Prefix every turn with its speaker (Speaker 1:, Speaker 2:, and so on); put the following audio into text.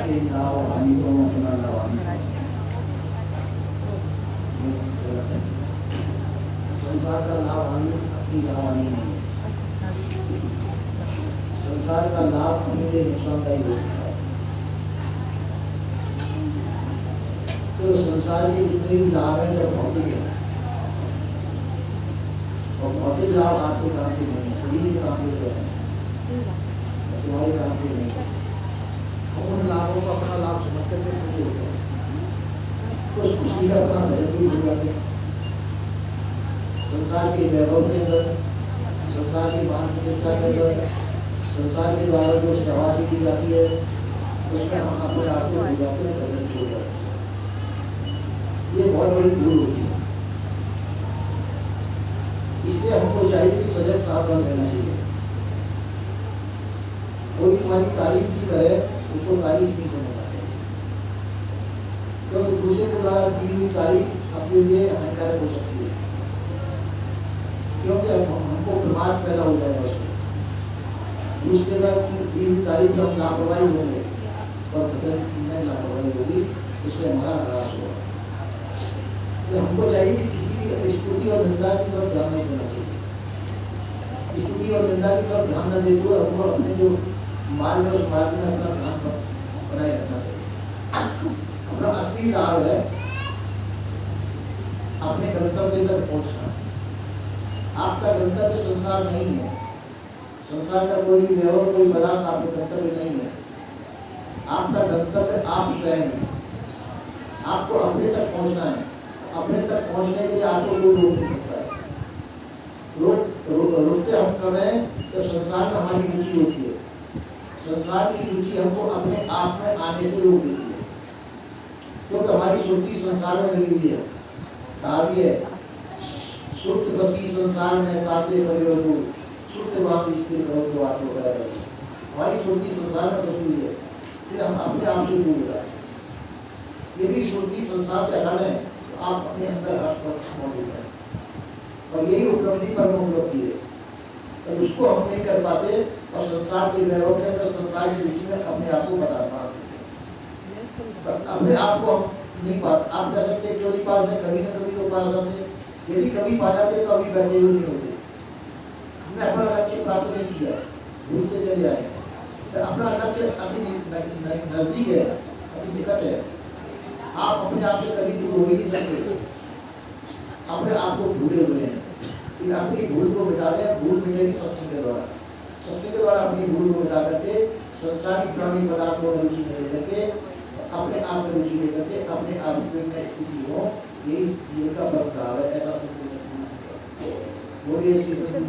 Speaker 1: के लाभ हानि को अपना लाभान्वित। संसार का लाभ हानि अपनी लाभ हानि नहीं है। संसार का लाभ अपने लिए नुकसानदायी हो सकता है। तो संसार के जितने भी लाभ हैं जब भौतिक है, और भौतिक लाभ आपके काम के नहीं है, शरीर के काम के जो है, तुम्हारे काम के नहीं है। उन लाभों को अपना लाभ समझ करके खुश होते हैं, उस खुशी का अपना भजन भी भूल जाते हैं। संसार के वैभव के अंदर, संसार की मान प्रतिष्ठा के अंदर, संसार के द्वारा जो सेवा की जाती है, उसमें हम अपने आप को भूल जाते हैं, भजन छोड़ जाते हैं। ये बहुत बड़ी भूल होती है। इसलिए हमको चाहिए कि सजग सावधान रहना चाहिए। कोई तुम्हारी तारीफ की करे, उसको तारीफ नहीं समझना चाहिए, क्योंकि दूसरे के द्वारा की हुई तारीफ अपने लिए हानिकारक हो सकती है, क्योंकि हमको प्रमाद पैदा हो जाएगा उसमें। दूसरे का की हुई तारीफ में हम लापरवाही होंगे और भजन में लापरवाही होगी, उससे हमारा ह्रास होगा। तो हमको चाहिए कि किसी भी स्तुति और निंदा की तरफ ध्यान नहीं देना चाहिए। स्तुति और निंदा की तरफ ध्यान न देते हुए हमको अपने जो मार्ग और समाज में अपना ध्यान बनाए रखना चाहिए। अपना असली लाभ है अपने गंतव्य तक पहुंचना। आपका गंतव्य संसार नहीं है। संसार का कोई भी व्यवहार, कोई पदार्थ आपका गंतव्य नहीं है। आपका गंतव्य आप स्वयं है। आपको अपने तक पहुंचना है। अपने तक पहुंचने के लिए आपको कोई रोक नहीं सकता है। रोकते हम कब हैं जब संसार में हमारी रुचि होती है। संसार की रुचि हमको अपने आप में आने से रोक देती है, क्योंकि हमारी सुर्ती संसार में लगी हुई है। कहा भी है, सुर्त बसी संसार में ताते परिवर्तु सुर्त बात स्थिर करो तो आप लोग हमारी सुर्ती संसार में बसी हुई है, फिर हम अपने आप से दूर हो जाते हैं। यदि सुर्ती संसार से हटा लें तो आप अपने अंदर हर्ष मौजूद है, और यही उपलब्धि परम उपलब्धि है। तो उसको हम नहीं कर पाते, और संसार के वैभव के अंदर, संसार की रुचि में अपने आप को बता पाते, अपने आप को हम नहीं पाते। आप कह सकते क्यों नहीं पाते, कभी ना कभी तो पा जाते। यदि कभी पा जाते तो अभी बैठे हुए नहीं होते। हमने अपना लक्ष्य प्राप्त नहीं किया, भूलते चले आए। तो अपना लक्ष्य अति नजदीक है, अति निकट है। आप अपने आप से कभी दूर हो ही नहीं सकते, अपने आप को भूले हुए हैं। इन अपनी भूल को मिटा दें। भूल मिटेगी सत्संग के द्वारा। सत्संग के द्वारा अपनी भूल को मिटा करके संसारिक प्राणी पदार्थों में रुचि नहीं लेकर, अपने आप में रुचि लेकर के अपने आप में स्थिति हो, यही जीवन का परम लाभ है। ऐसा बोलिए श्री कृष्ण।